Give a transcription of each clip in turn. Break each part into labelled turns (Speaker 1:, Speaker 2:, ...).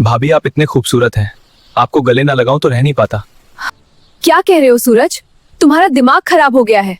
Speaker 1: भाभी आप इतने खूबसूरत हैं, आपको गले ना लगाऊं तो रह नहीं पाता।
Speaker 2: क्या कह रहे हो सूरज? तुम्हारा दिमाग खराब हो गया है।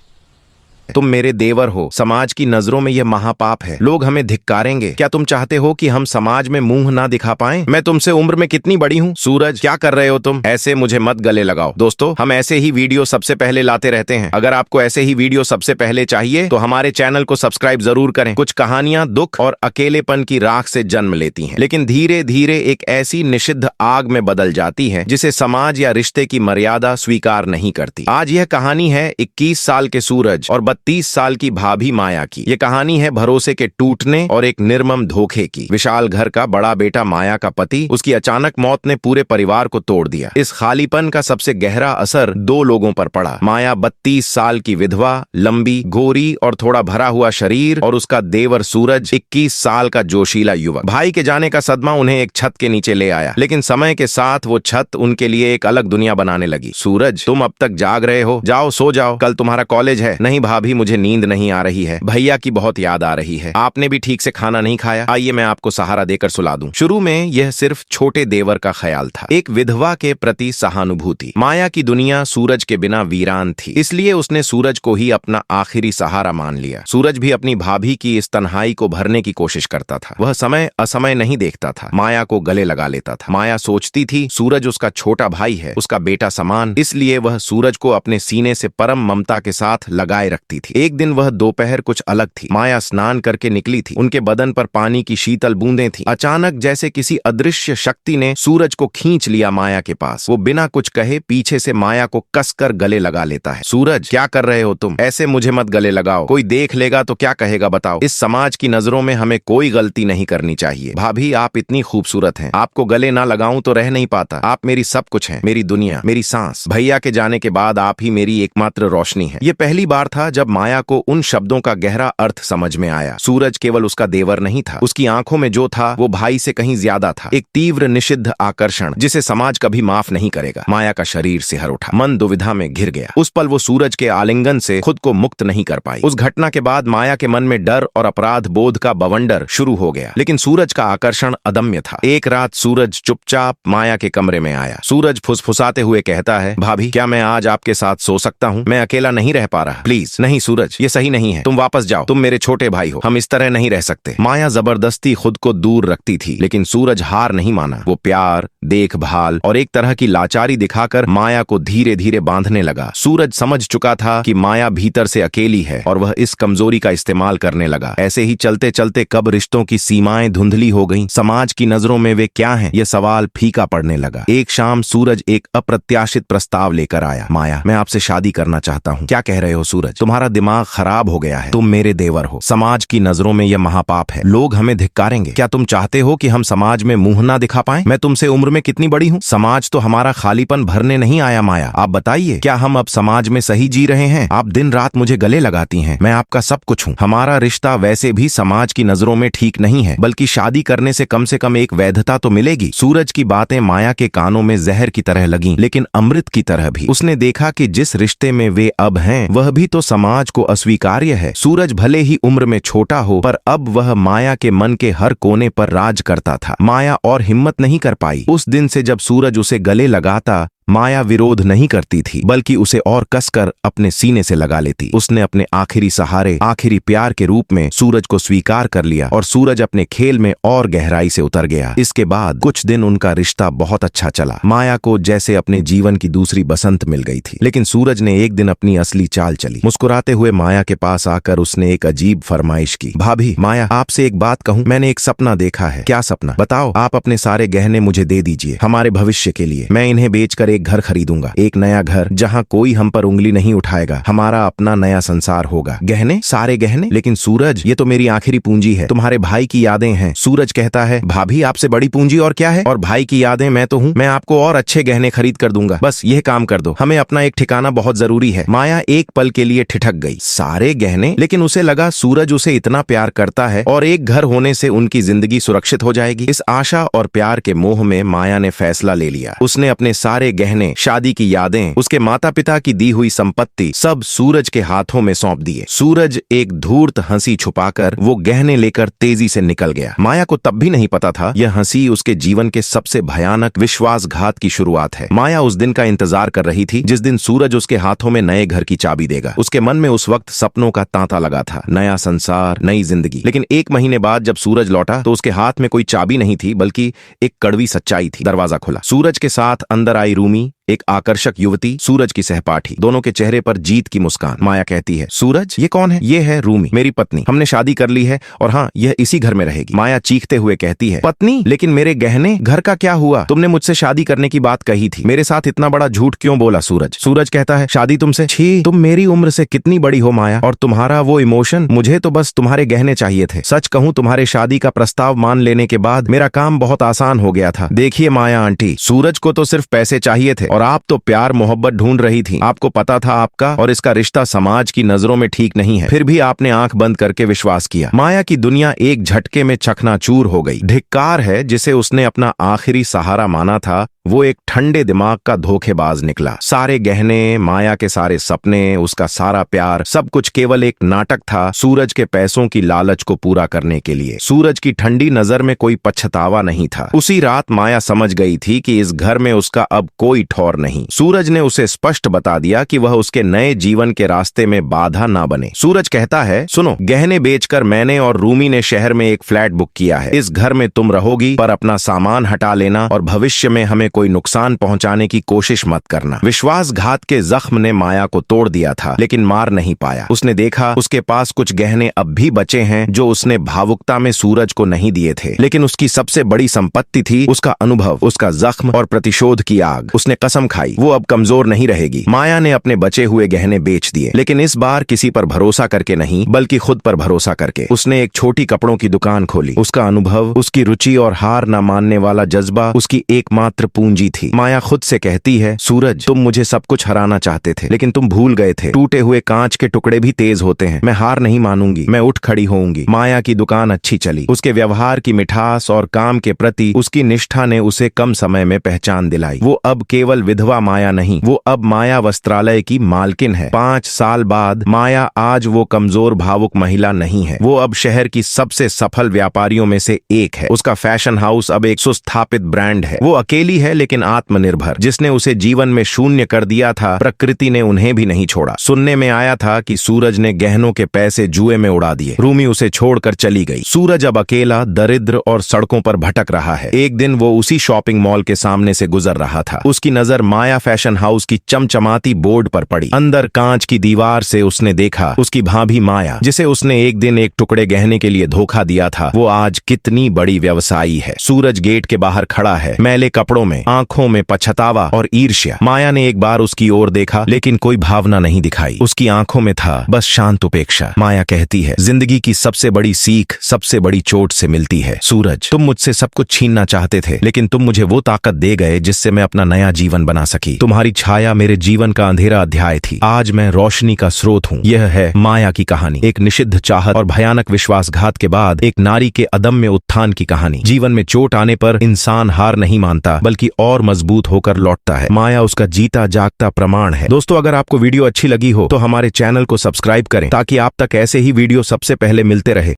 Speaker 3: तुम मेरे देवर हो, समाज की नजरों में यह महापाप है, लोग हमें धिक्कारेंगे। क्या तुम चाहते हो कि हम समाज में मुंह ना दिखा पाएं? मैं तुमसे उम्र में कितनी बड़ी हूँ? सूरज, क्या कर रहे हो तुम? ऐसे मुझे मत गले लगाओ। दोस्तों, हम ऐसे ही वीडियो सबसे पहले लाते रहते हैं। अगर आपको ऐसे ही वीडियो सबसे पहले चाहिए तो हमारे चैनल को सब्सक्राइब जरूर करें। कुछ कहानियां दुख और अकेलेपन की राख से जन्म लेती हैं, लेकिन धीरे धीरे एक ऐसी निषिद्ध आग में बदल जाती है जिसे समाज या रिश्ते की मर्यादा स्वीकार नहीं करती। आज यह कहानी है 21 साल के सूरज और 32 साल की भाभी माया की। ये कहानी है भरोसे के टूटने और एक निर्मम धोखे की। विशाल घर का बड़ा बेटा माया का पति, उसकी अचानक मौत ने पूरे परिवार को तोड़ दिया। इस खालीपन का सबसे गहरा असर दो लोगों पर पड़ा। माया 32 साल की विधवा, लंबी, गोरी और थोड़ा भरा हुआ शरीर, और उसका देवर सूरज 21 साल का जोशीला युवक। भाई के जाने का सदमा उन्हें एक छत के नीचे ले आया, लेकिन समय के साथ वो छत उनके लिए एक अलग दुनिया बनाने लगी। सूरज, तुम अब तक जाग रहे हो? जाओ सो जाओ, कल तुम्हारा कॉलेज है। नहीं भाभी, मुझे नींद नहीं आ रही है, भैया की बहुत याद आ रही है। आपने भी ठीक से खाना नहीं खाया, आइए मैं आपको सहारा देकर सुला दूं। शुरू में यह सिर्फ छोटे देवर का ख्याल था, एक विधवा के प्रति सहानुभूति। माया की दुनिया सूरज के बिना वीरान थी, इसलिए उसने सूरज को ही अपना आखिरी सहारा मान लिया। सूरज भी अपनी भाभी की इस तन्हाई को भरने की कोशिश करता था। वह समय असमय नहीं देखता था, माया को गले लगा लेता था। माया सोचती थी सूरज उसका छोटा भाई है, उसका बेटा समान, इसलिए वह सूरज को अपने सीने से परम ममता के साथ लगाए रखती थी। एक दिन वह दोपहर कुछ अलग थी। माया स्नान करके निकली थी, उनके बदन पर पानी की शीतल बूंदें थी। अचानक जैसे किसी अदृश्य शक्ति ने सूरज को खींच लिया माया के पास। वो बिना कुछ कहे पीछे से माया को कसकर गले लगा लेता है। सूरज, क्या कर रहे हो तुम? ऐसे मुझे मत गले लगाओ, कोई देख लेगा तो क्या कहेगा बताओ? इस समाज की नजरों में हमें कोई गलती नहीं करनी चाहिए। भाभी, आप इतनी खूबसूरत हैं, आपको गले ना लगाऊं तो रह नहीं पाता। आप मेरी सब कुछ हैं, मेरी दुनिया, मेरी सांस। भैया के जाने के बाद आप ही मेरी एकमात्र रोशनी है। ये पहली बार था जब माया को उन शब्दों का गहरा अर्थ समझ में आया। सूरज केवल उसका देवर नहीं था, उसकी आंखों में जो था वो भाई से कहीं ज्यादा था, एक तीव्र निषिद्ध आकर्षण जिसे समाज कभी माफ नहीं करेगा। माया का शरीर सिहर उठा, मन दुविधा में घिर गया। उस पल वो सूरज के आलिंगन से खुद को मुक्त नहीं कर पाई। उस घटना के बाद माया के मन में डर और अपराध बोध का बवंडर शुरू हो गया, लेकिन सूरज का आकर्षण अदम्य था। एक रात सूरज चुपचाप माया के कमरे में आया। सूरज फुसफुसाते हुए कहता है, भाभी, क्या मैं आज आपके साथ सो सकता हूँ? मैं अकेला नहीं रह पा रहा। प्लीज। नहीं सूरज, ये सही नहीं है, तुम वापस जाओ, तुम मेरे छोटे भाई हो, हम इस तरह नहीं रह सकते। माया जबरदस्ती खुद को दूर रखती थी, लेकिन सूरज हार नहीं माना। वो प्यार, देखभाल और एक तरह की लाचारी दिखाकर माया को धीरे धीरे बांधने लगा। सूरज समझ चुका था कि माया भीतर से अकेली है और वह इस कमजोरी का इस्तेमाल करने लगा। ऐसे ही चलते चलते कब रिश्तों की सीमाएं धुंधली हो गईं, समाज की नजरों में वे क्या हैं, यह सवाल फीका पड़ने लगा। एक शाम सूरज एक अप्रत्याशित प्रस्ताव लेकर आया। माया, मैं आपसे शादी करना चाहता हूँ। क्या कह रहे हो सूरज? तुम्हारा दिमाग खराब हो गया है, तुम मेरे देवर हो, समाज की नजरों में यह महापाप है, लोग हमें धिक्कारेंगे। क्या तुम चाहते हो कि हम समाज में मुंह ना दिखा पाएं? मैं तुमसे उम्र में कितनी बड़ी हूँ? समाज तो हमारा खालीपन भरने नहीं आया। माया, आप बताइए, क्या हम अब समाज में सही जी रहे हैं? आप दिन रात मुझे गले लगाती हैं, मैं आपका सब कुछ हूँ। हमारा रिश्ता वैसे भी समाज की नजरों में ठीक नहीं है, बल्कि शादी करने से कम एक वैधता तो मिलेगी। सूरज की बातें माया के कानों में जहर की तरह लगीं, लेकिन अमृत की तरह भी। उसने देखा कि जिस रिश्ते में वे अब हैं वह भी तो समाज को अस्वीकार्य है। सूरज भले ही उम्र में छोटा हो, पर अब वह माया के मन के हर कोने पर राज करता था। माया और हिम्मत नहीं कर पाई। उस दिन से जब सूरज उसे गले लगाता, माया विरोध नहीं करती थी, बल्कि उसे और कसकर अपने सीने से लगा लेती। उसने अपने आखिरी सहारे, आखिरी प्यार के रूप में सूरज को स्वीकार कर लिया और सूरज अपने खेल में और गहराई से उतर गया। इसके बाद कुछ दिन उनका रिश्ता बहुत अच्छा चला। माया को जैसे अपने जीवन की दूसरी बसंत मिल गई थी। लेकिन सूरज ने एक दिन अपनी असली चाल चली। मुस्कुराते हुए माया के पास आकर उसने एक अजीब फरमाइश की। भाभी, माया, आपसे एक बात कहूँ, मैंने एक सपना देखा है। क्या सपना? बताओ। आप अपने सारे गहने मुझे दे दीजिए, हमारे भविष्य के लिए। मैं इन्हें बेचकर एक घर खरीदूंगा, एक नया घर जहां कोई हम पर उंगली नहीं उठाएगा। हमारा अपना नया संसार होगा। गहने? सारे गहने? लेकिन सूरज, ये तो मेरी आखिरी पूंजी है, तुम्हारे भाई की यादें हैं। सूरज कहता है, भाभी, आपसे बड़ी पूंजी और क्या है? और भाई की यादें मैं तो हूँ, मैं आपको और अच्छे गहने खरीद कर दूंगा। बस यह काम कर दो, हमें अपना एक ठिकाना बहुत जरूरी है। माया एक पल के लिए ठिठक गई। सारे गहने? लेकिन उसे लगा सूरज उसे इतना प्यार करता है और एक घर होने से उनकी जिंदगी सुरक्षित हो जाएगी। इस आशा और प्यार के मोह में माया ने फैसला ले लिया। उसने अपने सारे गहने गहने, शादी की यादें, उसके माता पिता की दी हुई संपत्ति सब सूरज के हाथों में सौंप दिए। सूरज एक धूर्त हंसी छुपाकर वो गहने लेकर तेजी से निकल गया। माया को तब भी नहीं पता था यह हंसी उसके जीवन के सबसे भयानक विश्वासघात की शुरुआत है। माया उस दिन का इंतजार कर रही थी जिस दिन सूरज उसके हाथों में नए घर की चाबी देगा। उसके मन में उस वक्त सपनों का तांता लगा था, नया संसार, नई जिंदगी। लेकिन 1 महीने बाद जब सूरज लौटा तो उसके हाथ में कोई चाबी नहीं थी बल्कि एक कड़वी सच्चाई थी। दरवाजा खुला, सूरज के साथ अंदर आई रूमी, एक आकर्षक युवती, सूरज की सहपाठी। दोनों के चेहरे पर जीत की मुस्कान। माया कहती है, सूरज ये कौन है? ये है रूमी, मेरी पत्नी। हमने शादी कर ली है और हाँ, यह इसी घर में रहेगी। माया चीखते हुए कहती है, पत्नी? लेकिन मेरे गहने, घर का क्या हुआ? तुमने मुझसे शादी करने की बात कही थी, मेरे साथ इतना बड़ा झूठ क्यों बोला? सूरज कहता है, शादी तुमसे? छी, तुम मेरी उम्र से कितनी बड़ी हो माया, और तुम्हारा वो इमोशन, मुझे तो बस तुम्हारे गहने चाहिए थे। सच कहूं, तुम्हारे शादी का प्रस्ताव मान लेने के बाद मेरा काम बहुत आसान हो गया था। देखिए माया आंटी, सूरज को तो सिर्फ पैसे चाहिए थे और आप तो प्यार मोहब्बत ढूंढ रही थी। आपको पता था आपका और इसका रिश्ता समाज की नजरों में ठीक नहीं है, फिर भी आपने आंख बंद करके विश्वास किया। माया की दुनिया एक झटके में चकनाचूर हो गई। धिक्कार है जिसे उसने अपना आखिरी सहारा माना था, वो एक ठंडे दिमाग का धोखेबाज निकला। सारे गहने, माया के सारे सपने, उसका सारा प्यार, सब कुछ केवल एक नाटक था सूरज के पैसों की लालच को पूरा करने के लिए। सूरज की ठंडी नजर में कोई पछतावा नहीं था। उसी रात माया समझ गई थी कि इस घर में उसका अब कोई ठौर नहीं। सूरज ने उसे स्पष्ट बता दिया कि वह उसके नए जीवन के रास्ते में बाधा ना बने। सूरज कहता है, सुनो, गहने बेचकर मैंने और रूमी ने शहर में एक फ्लैट बुक किया है। इस घर में तुम रहोगी, पर अपना सामान हटा लेना और भविष्य में हमें कोई नुकसान पहुंचाने की कोशिश मत करना। विश्वासघात के जख्म ने माया को तोड़ दिया था, लेकिन मार नहीं पाया। उसने देखा उसके पास कुछ गहने अब भी बचे हैं जो उसने भावुकता में सूरज को नहीं दिए थे, लेकिन उसकी सबसे बड़ी संपत्ति थी उसका अनुभव, उसका जख्म और प्रतिशोध की आग। उसने कसम खाई वो अब कमजोर नहीं रहेगी। माया ने अपने बचे हुए गहने बेच दिए, लेकिन इस बार किसी पर भरोसा करके नहीं, बल्कि खुद पर भरोसा करके। उसने एक छोटी कपड़ों की दुकान खोली। उसका अनुभव, उसकी रुचि और हार न मानने वाला जज्बा उसकी एकमात्र पूंजी थी। माया खुद से कहती है, सूरज, तुम मुझे सब कुछ हराना चाहते थे, लेकिन तुम भूल गए थे, टूटे हुए कांच के टुकड़े भी तेज होते हैं। मैं हार नहीं मानूंगी, मैं उठ खड़ी होऊंगी। माया की दुकान अच्छी चली। उसके व्यवहार की मिठास और काम के प्रति उसकी निष्ठा ने उसे कम समय में पहचान दिलाई। वो अब केवल विधवा माया नहीं, वो अब माया वस्त्रालय की मालकिन है। 5 साल बाद माया आज वो कमजोर भावुक महिला नहीं है, वो अब शहर की सबसे सफल व्यापारियों में से एक है। उसका फैशन हाउस अब एक सुस्थापित ब्रांड है। वो अकेली है लेकिन आत्मनिर्भर। जिसने उसे जीवन में शून्य कर दिया था, प्रकृति ने उन्हें भी नहीं छोड़ा। सुनने में आया था कि सूरज ने गहनों के पैसे जुए में उड़ा दिए। रूमी उसे छोड़कर चली गई। सूरज अब अकेला, दरिद्र और सड़कों पर भटक रहा है। एक दिन वो उसी शॉपिंग मॉल के सामने से गुजर रहा था। उसकी नजर माया फैशन हाउस की चमचमाती बोर्ड पर पड़ी। अंदर कांच की दीवार से उसने देखा उसकी भाभी माया, जिसे उसने एक दिन एक टुकड़े गहने के लिए धोखा दिया था, वो आज कितनी बड़ी व्यवसायी है। सूरज गेट के बाहर खड़ा है, मैले कपड़ों में, आंखों में पछतावा और ईर्ष्या। माया ने एक बार उसकी ओर देखा, लेकिन कोई भावना नहीं दिखाई। उसकी आंखों में था बस शांत उपेक्षा। माया कहती है, जिंदगी की सबसे बड़ी सीख सबसे बड़ी चोट से मिलती है। सूरज, तुम मुझसे सब कुछ छीनना चाहते थे, लेकिन तुम मुझे वो ताकत दे गए जिससे मैं अपना नया जीवन बना सकी। तुम्हारी छाया मेरे जीवन का अंधेरा अध्याय थी, आज मैं रोशनी का स्रोत हूँ। यह है माया की कहानी, एक निषिद्ध चाहत और भयानक विश्वासघात के बाद एक नारी के अदम्य उत्थान की कहानी। जीवन में चोट आने पर इंसान हार नहीं मानता, बल्कि और मजबूत होकर लौटता है। माया उसका जीता जागता प्रमाण है। दोस्तों, अगर आपको वीडियो अच्छी लगी हो तो हमारे चैनल को सब्सक्राइब करें, ताकि आप तक ऐसे ही वीडियो सबसे पहले मिलते रहे।